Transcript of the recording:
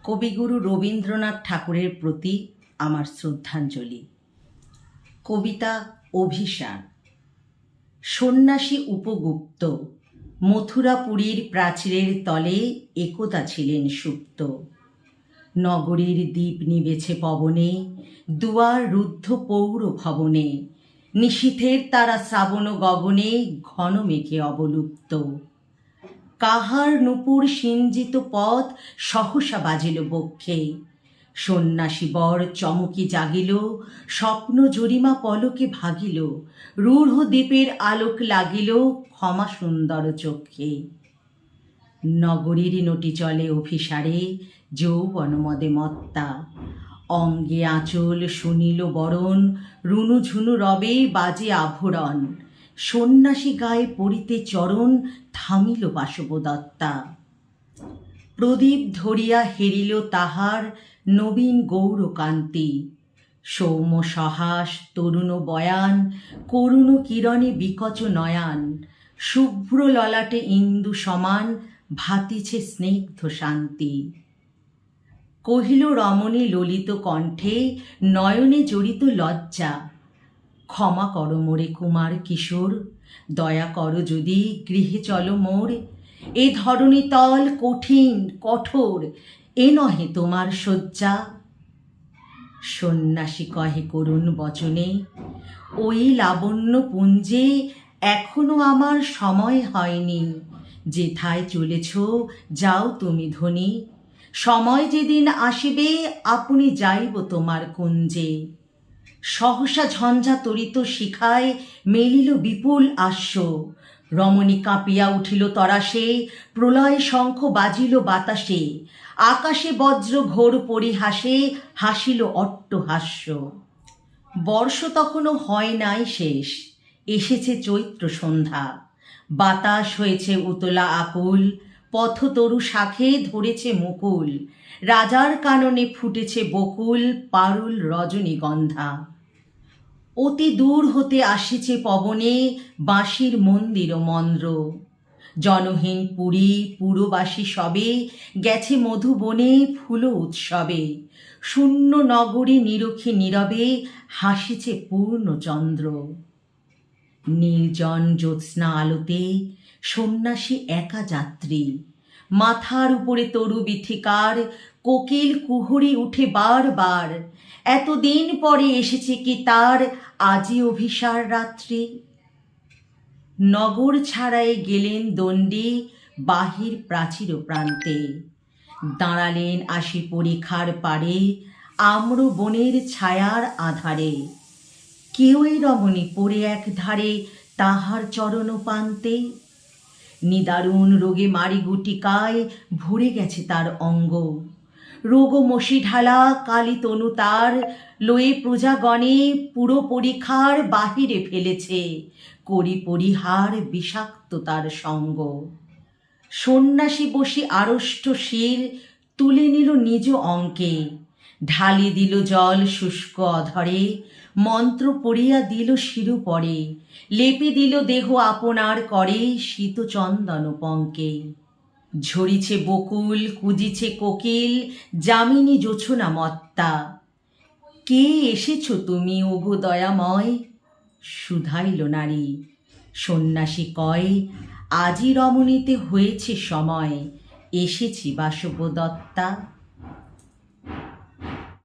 কবিগুরু রবীন্দ্রনাথ ঠাকুরের প্রতি আমার শ্রদ্ধাঞ্জলি। কবিতা অভিসার। সন্ন্যাসী উপগুপ্ত মথুরাপুরীর প্রাচীরের তলে একদা ছিলেন সুপ্ত। নগরীর দ্বীপ নিবেছে পবনে, দুয়ার রুদ্ধ পৌর ভবনে, নিশীথের তারা শ্রাবণ গগনে ঘন মেঘে অবলুপ্ত। কাহার নূপুর সিঞ্জিত পথ সহসা বাজিল বক্ষে, সন্ন্যাসী বর চমকি জাগিল, স্বপ্ন জরিমা পলকে ভাগিল, রূঢ় দ্বীপের আলোক লাগিল ক্ষমা সুন্দর চক্ষে। নগরীর নটি চলে অভিসারে, যৌবন মদে মত্তা, অঙ্গে আঁচল শুনিল বরণ, রুনু ঝুনু রবে বাজে আভরণ, সন্ন্যাসী গায়ে পড়িতে চরণ, থামিল বাসবদত্তা। প্রদীপ ধরিয়া হেরিল তাহার নবীন গৌরকান্তি, সৌম্য সহাস তরুণ বয়ান, করুণ কিরণে বিকচ নয়ান, শুভ্র ললাটে ইন্দু সমান ভাতিছে স্নিগ্ধ শান্তি। কহিল রমণী ললিত কণ্ঠে, নয়নে জড়িত লজ্জা, ক্ষমা করো মোরে কুমার কিশোর, দয়া করো যদি গৃহে চলো মোর, এ ধরণী তল কঠিন কঠোর, এ নহে তোমার শয্যা। সন্ন্যাসী কহে করুণ বচনে, ওই লাবণ্য পুঞ্জে এখনো আমার সময় হয়নি, যেথায় চলেছ যাও তুমি ধনী, সময় যেদিন আসিবে আপনি যাইব তোমার কুঞ্জে। সহসা ঝঞ্ঝা তরিত শিখায় মেলিল বিপুল আস্য, রমণী কাঁপিয়া উঠিল তরাসে, প্রলয় শঙ্খ বাজিল বাতাসে, আকাশে বজ্র ঘোর পরিহাসে হাসিল অট্টহাস্য। বর্ষ তখনও হয় নাই শেষ, এসেছে চৈত্র সন্ধ্যা, বাতাস হয়েছে উতলা আকুল, পথতরু শাখে ধরেছে মুকুল, রাজার কাননে ফুটেছে বকুল পারুল রজনীগন্ধা। অতি দূর হতে আসিছে পবনে বাঁশির মন্দির ও মন্দ্র, জনহীন পুরী পুরবাসী সবে গেছে মধুবনে ফুল উৎসবে, শূন্য নগরী নিরখে নীরবে হাসিছে পূর্ণচন্দ্র। নির্জন জ্যোৎস্না আলোতে সন্ন্যাসী একা যাত্রী, মাথার উপরে তরু বিথিকার, কোকিল কুহুরি উঠে বার বার, এতদিন পরে এসেছে কি তার আজি অভিসার রাত্রি। নগর ছাড়াই গেলেন দণ্ডী বাহির প্রাচীর প্রান্তে, দাঁড়ালেন আসি পরিখার পারে আম্র বনের ছায়ার আধারে, কেউই রমণী পড়ে এক ধারে তাহার চরণ পান্তে। নিদারুণ রোগে মারি গুটিকায় ভরে গেছে তার অঙ্গ, রোগ মশি ঢালা কালী তনু তার লয়ে প্রজাগণে পুরো পরিখার বাহিরে ফেলেছে, করি পরিহার বিষাক্ত তার সঙ্গ। সন্ন্যাসী বসি আড়ষ্ট শির তুলে নিল নিজ অঙ্কে, ঢালি দিল জল শুষ্ক অধরে, মন্ত্র পড়িয়া দিল শিরোপরে, লেপে দিল দেহ আপনার করে শীত চন্দন পঙ্কে। ঝরিছে বকুল কুজিছে কোকিল যামিনী জোছনা মত্তা, কে এসেছ তুমি ওগো দয়াময়, শুধাইল নারী। সন্ন্যাসী কয়, আজি রমণীতে হয়েছে সময়, এসেছি বাসবদত্তা।